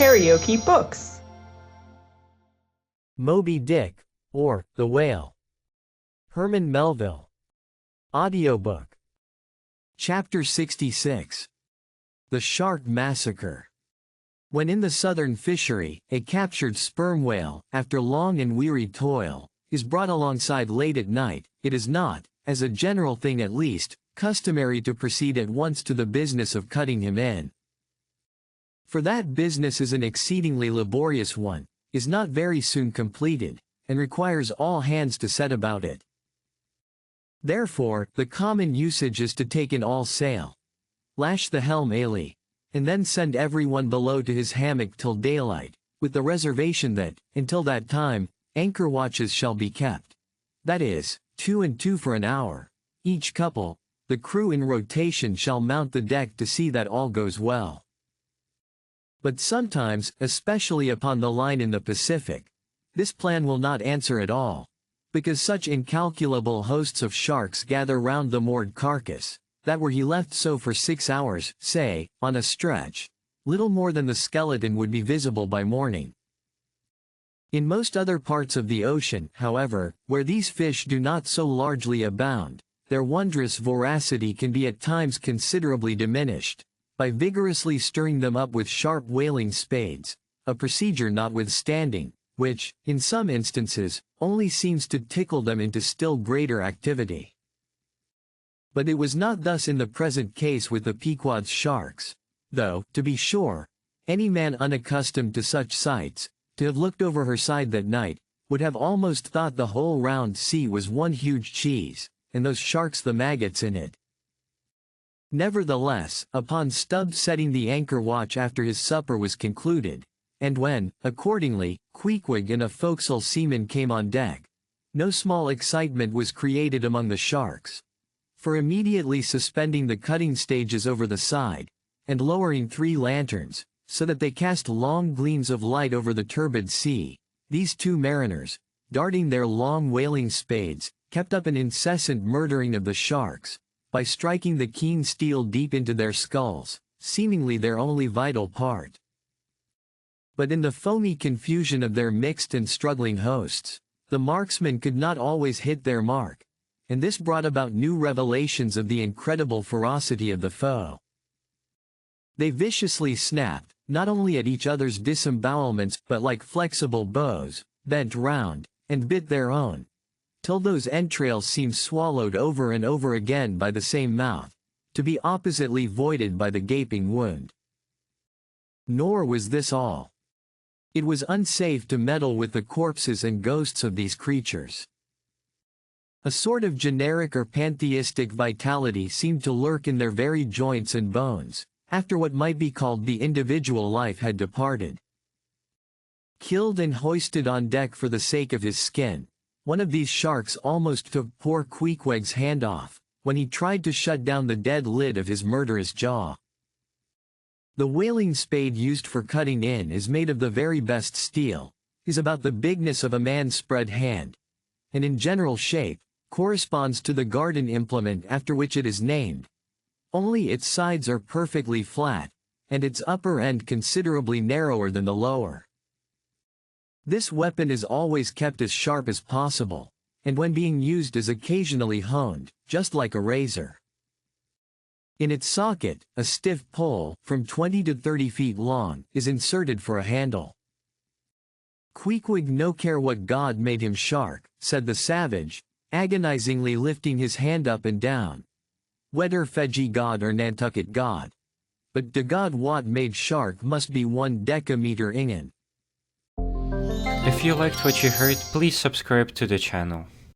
KaraokeBooks. Moby-Dick, or The Whale. Herman Melville. Audiobook. Chapter 66. The Shark Massacre. When in the southern fishery, a captured sperm whale, after long and weary toil, is brought alongside late at night, it is not, as a general thing at least, customary to proceed at once to the business of cutting him in. For that business is an exceedingly laborious one, is not very soon completed, and requires all hands to set about it. Therefore, the common usage is to take in all sail, lash the helm aly, and then send everyone below to his hammock till daylight, with the reservation that, until that time, anchor watches shall be kept. That is, 2 and 2 for an hour. Each couple, the crew in rotation shall mount the deck to see that all goes well. But sometimes, especially upon the line in the Pacific, this plan will not answer at all, because such incalculable hosts of sharks gather round the moored carcass, that were he left so for 6 hours, say, on a stretch, little more than the skeleton would be visible by morning. In most other parts of the ocean, however, where these fish do not so largely abound, their wondrous voracity can be at times considerably diminished, by vigorously stirring them up with sharp whaling spades, a procedure notwithstanding, which, in some instances, only seems to tickle them into still greater activity. But it was not thus in the present case with the Pequod's sharks, though, to be sure, any man unaccustomed to such sights, to have looked over her side that night, would have almost thought the whole round sea was one huge cheese, and those sharks the maggots in it. Nevertheless, upon Stubbs setting the anchor watch after his supper was concluded, and when, accordingly, Queequeg and a forecastle seaman came on deck, no small excitement was created among the sharks. For immediately suspending the cutting stages over the side, and lowering 3 lanterns, so that they cast long gleams of light over the turbid sea, these 2 mariners, darting their long whaling spades, kept up an incessant murdering of the sharks, by striking the keen steel deep into their skulls, seemingly their only vital part. But in the foamy confusion of their mixed and struggling hosts, the marksmen could not always hit their mark, and this brought about new revelations of the incredible ferocity of the foe. They viciously snapped, not only at each other's disembowelments but like flexible bows, bent round, and bit their own, till those entrails seemed swallowed over and over again by the same mouth, to be oppositely voided by the gaping wound. Nor was this all. It was unsafe to meddle with the corpses and ghosts of these creatures. A sort of generic or pantheistic vitality seemed to lurk in their very joints and bones, after what might be called the individual life had departed. Killed and hoisted on deck for the sake of his skin, one of these sharks almost took poor Queequeg's hand off, when he tried to shut down the dead lid of his murderous jaw. The whaling spade used for cutting in is made of the very best steel, is about the bigness of a man's spread hand, and in general shape, corresponds to the garden implement after which it is named, only its sides are perfectly flat, and its upper end considerably narrower than the lower. This weapon is always kept as sharp as possible, and when being used is occasionally honed, just like a razor. In its socket, a stiff pole, from 20 to 30 feet long, is inserted for a handle. Queequeg no care what god made him shark, said the savage, agonizingly lifting his hand up and down. Whether Fiji god or Nantucket god. But de god what made shark must be 1 decameter ingen. If you liked what you heard, please subscribe to the channel.